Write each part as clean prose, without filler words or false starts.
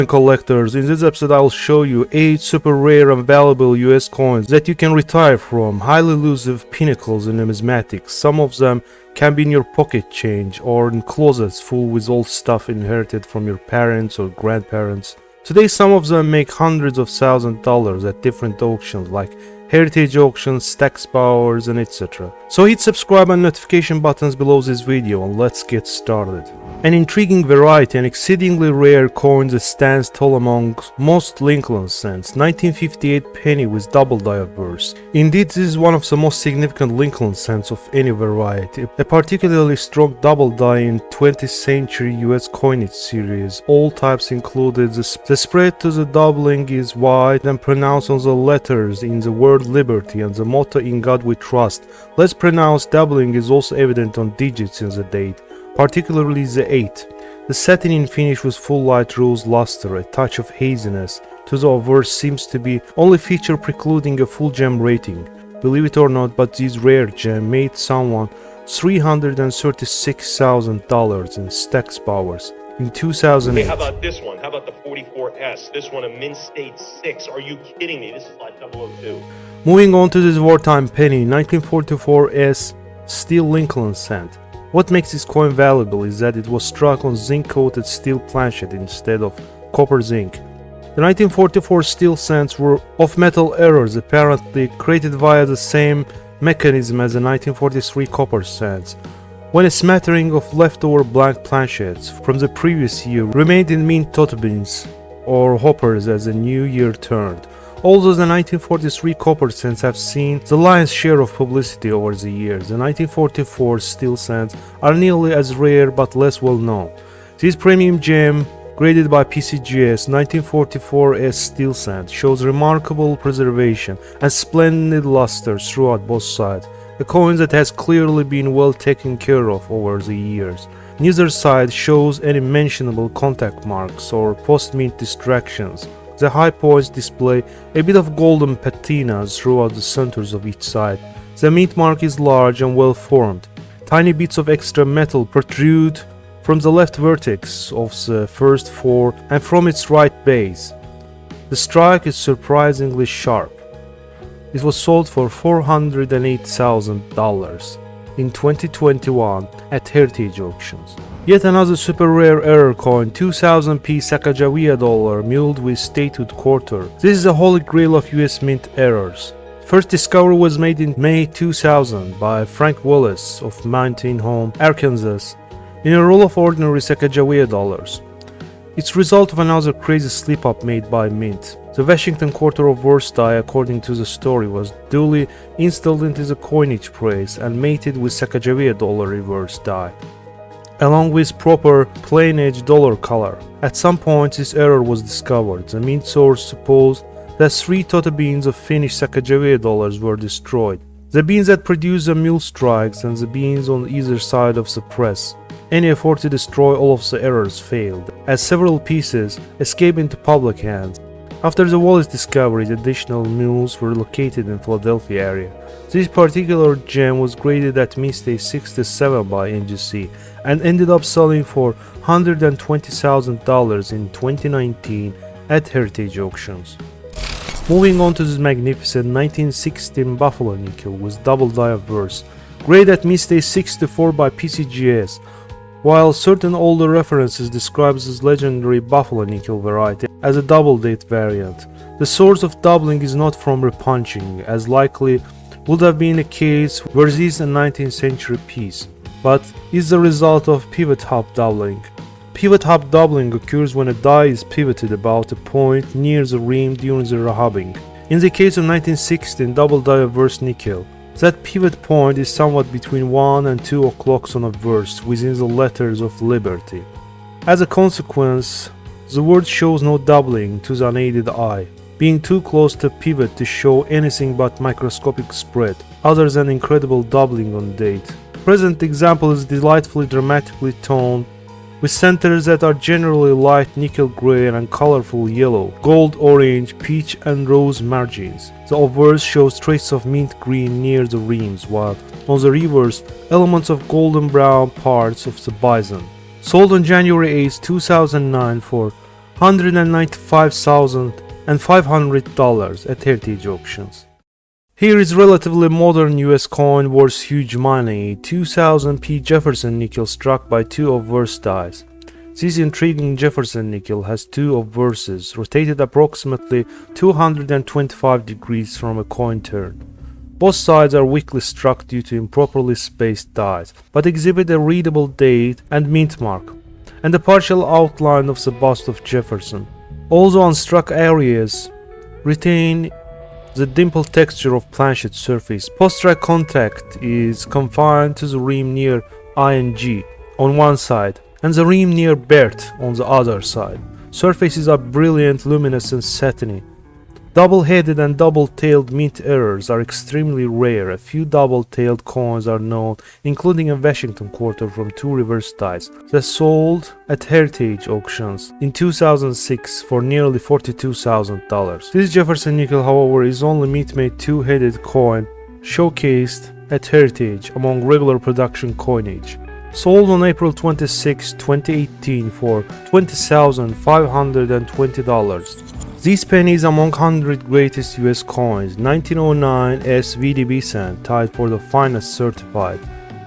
Collectors, in this episode I will show you 8 super rare and valuable US coins that you can retire from, highly elusive pinnacles in numismatics. Some of them can be in your pocket change or in closets full with old stuff inherited from your parents or grandparents. Today some of them make hundreds of thousands of dollars at different auctions like heritage auctions, stacks powers, and etc. So hit subscribe and notification buttons below this video and let's get started. An intriguing variety and exceedingly rare coin that stands tall among most Lincoln cents, 1958 penny with double die Obverse. Indeed, this is one of the most significant Lincoln cents of any variety. A particularly strong double die in 20th century US coinage series. All types included. The spread to the doubling is wide and pronounced on the letters in the word liberty and the motto in God we trust. Less pronounced doubling is also evident on digits in the date, particularly the 8. The satin finish with full light rose luster, a touch of haziness to the Obverse seems to be only feature precluding a full gem rating. Believe it or not, but this rare gem made someone $336,000 in stacks powers in 2008. Hey, how about this one? How about the 44S? This one a Mint State 6. Are you kidding me? This is like 002. Moving on to this wartime penny, 1944S steel Lincoln cent. What makes this coin valuable is that it was struck on zinc-coated steel planchet instead of copper zinc. The 1944 steel cents were off-metal errors apparently created via the same mechanism as the 1943 copper cents, when a smattering of leftover blank planchets from the previous year remained in mint tote bins or hoppers as the new year turned. Although the 1943 copper cents have seen the lion's share of publicity over the years, the 1944 steel cents are nearly as rare but less well known. This premium gem, graded by PCGS 1944S steel cent, shows remarkable preservation and splendid luster throughout both sides, a coin that has clearly been well taken care of over the years. Neither side shows any mentionable contact marks or post-mint distractions. The high points display a bit of golden patinas throughout the centers of each side. The mint mark is large and well formed. Tiny bits of extra metal protrude from the left vertex of the first 4 and from its right base. The strike is surprisingly sharp. It was sold for $408,000 in 2021 at heritage auctions. Yet another super rare error coin, 2000p Sacagawea dollar milled with statehood quarter. This is a holy grail of US mint errors. First discovery was made in May 2000 by Frank Wallace of Mountain Home, Arkansas, in a roll of ordinary Sacagawea dollars. It's result of another crazy slip-up made by Mint. The Washington quarter Obverse die, according to the story, was duly installed into the coinage press and mated with Sacagawea dollar reverse die, along with proper plain-edge dollar color. At some point this error was discovered. The mint source supposed that 3 total beans of finished Sacagawea dollars were destroyed. The beans that produced the mule strikes and the beans on either side of the press. Any effort to destroy all of the errors failed, as several pieces escaped into public hands. After the Wallace discovery, additional mules were located in Philadelphia area. This particular gem was graded at Mint State 67 by NGC and ended up selling for $120,000 in 2019 at heritage auctions. Moving on to this magnificent 1916 Buffalo nickel with double die Obverse, graded at Mint State 64 by PCGS. While certain older references describe this legendary Buffalo nickel variety as a double date variant, the source of doubling is not from repunching, as likely would have been the case were this a 19th century piece, but is the result of pivot hop doubling. Pivot hop doubling occurs when a die is pivoted about a point near the rim during the rehobbing. In the case of 1916 double die Obverse nickel, that pivot point is somewhat between 1 and 2 o'clocks on Obverse within the letters of Liberty. As a consequence, the word shows no doubling to the unaided eye, being too close to pivot to show anything but microscopic spread, other than incredible doubling on date. Present example is delightfully dramatically toned, with centers that are generally light nickel gray and colorful yellow, gold, orange, peach and rose margins. The obverse shows traces of mint green near the rims, while on the reverse, elements of golden brown parts of the bison. Sold on January 8, 2009 for $195,500 at heritage auctions. Here is relatively modern US coin worth huge money, 2000p Jefferson nickel struck by two obverse dies. This intriguing Jefferson nickel has two obverses, rotated approximately 225 degrees from a coin turn. Both sides are weakly struck due to improperly spaced dies, but exhibit a readable date and mint mark, and a partial outline of the bust of Jefferson. Also unstruck areas retain the dimple texture of Planchet surface. Post-strike contact is confined to the rim near ING on one side and the rim near Bert on the other side. Surfaces are brilliant, luminous and satiny. Double-headed and double-tailed mint errors are extremely rare. A few double-tailed coins are known, including a Washington quarter from two reverse dies that sold at heritage auctions in 2006 for nearly $42,000. This Jefferson nickel, however, is only mint-made two-headed coin showcased at heritage among regular production coinage. Sold on April 26, 2018 for $20,520. This penny is among 100 greatest US coins. 1909 SVDB cent, tied for the finest certified.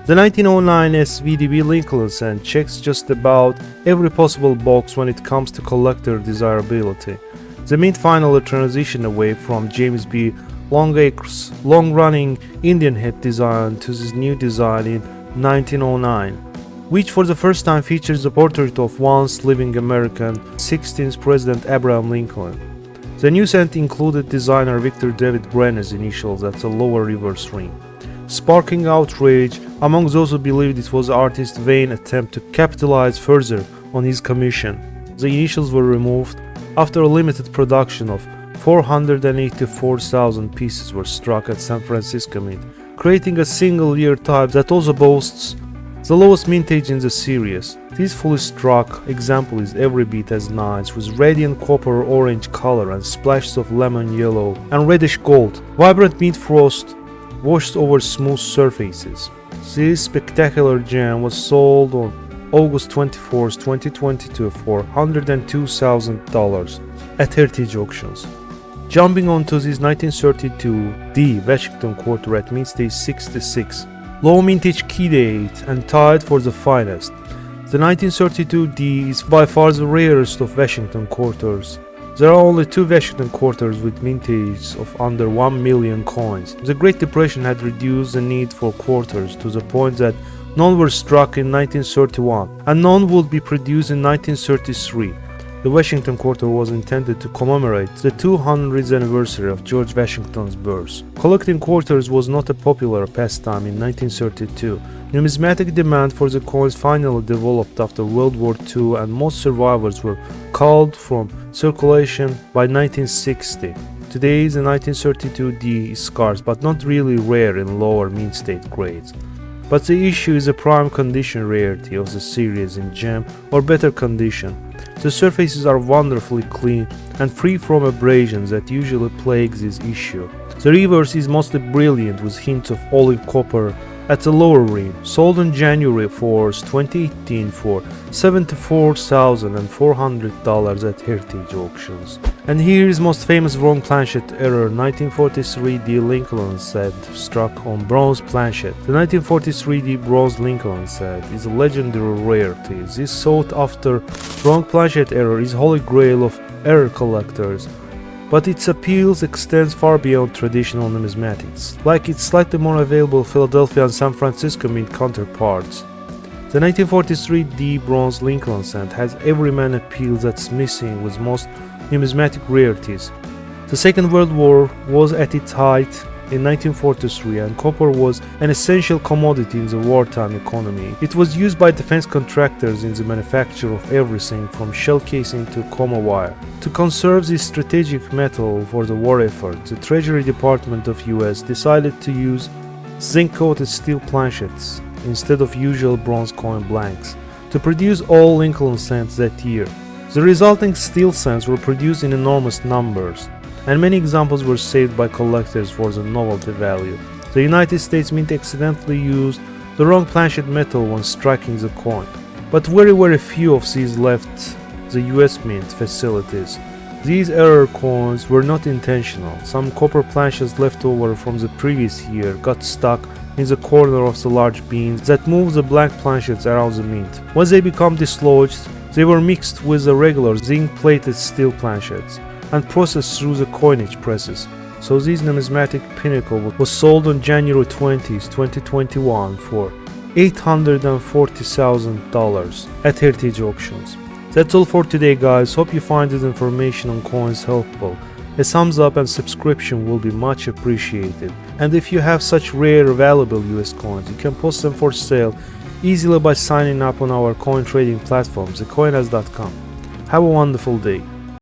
The 1909 SVDB Lincoln cent checks just about every possible box when it comes to collector desirability. The mint finally transitioned away from James B. Longacre's long-running Indian head design to this new design in 1909, which for the first time features a portrait of once living American 16th President Abraham Lincoln. The new cent included designer Victor David Brenner's initials at the lower reverse ring, sparking outrage among those who believed it was the artist's vain attempt to capitalize further on his commission. The initials were removed after a limited production of 484,000 pieces were struck at San Francisco Mint, creating a single-year type that also boasts the lowest mintage in the series. This fully struck example is every bit as nice, with radiant copper orange color and splashes of lemon yellow and reddish gold. Vibrant mint frost washed over smooth surfaces. This spectacular gem was sold on August 24, 2022 for $102,000 at heritage auctions. Jumping onto this 1932 D Washington quarter at mint stage 66. Low mintage key date and tied for the finest. The 1932 D is by far the rarest of Washington quarters. There are only two Washington quarters with mintage of under 1 million coins. The Great Depression had reduced the need for quarters to the point that none were struck in 1931 and none would be produced in 1933. The Washington quarter was intended to commemorate the 200th anniversary of George Washington's birth. Collecting quarters was not a popular pastime in 1932. Numismatic demand for the coins finally developed after World War II, and most survivors were culled from circulation by 1960. Today, the 1932 D is scarce but not really rare in lower mint state grades. But the issue is the prime condition rarity of the series in gem or better condition. The surfaces are wonderfully clean and free from abrasions that usually plague this issue. The reverse is mostly brilliant with hints of olive copper at the lower rim. Sold on January 4, 2018 for $74,400 at heritage auctions. And here is most famous wrong Planchet error, 1943 D Lincoln set struck on bronze Planchet. The 1943 D bronze Lincoln set is a legendary rarity. This sought after wrong Planchet error is holy grail of error collectors, but its appeals extends far beyond traditional numismatics, like its slightly more available Philadelphia and San Francisco Mint counterparts. The 1943 D bronze Lincoln cent has every man appeal that's missing with most numismatic rarities. The Second World War was at its height in 1943 and copper was an essential commodity in the wartime economy. It was used by defense contractors in the manufacture of everything from shell casing to coma wire. To conserve this strategic metal for the war effort, the Treasury Department of US decided to use zinc-coated steel planchets instead of usual bronze coin blanks to produce all Lincoln cents that year. The resulting steel cents were produced in enormous numbers, and many examples were saved by collectors for the novelty value. The United States Mint accidentally used the wrong Planchet metal when striking the coin, but very few of these left the US Mint facilities. These error coins were not intentional. Some copper planchets left over from the previous year got stuck in the corner of the large beans that moved the blank planchets around the mint. Once they become dislodged, they were mixed with the regular zinc-plated steel planchets and processed through the coinage presses. So this numismatic pinnacle was sold on January 20, 2021 for $840,000 at Heritage Auctions. That's all for today, guys. Hope you find this information on coins helpful. A thumbs up and subscription will be much appreciated. And if you have such rare valuable US coins, you can post them for sale easily by signing up on our coin trading platform, thecoinas.com. Have a wonderful day.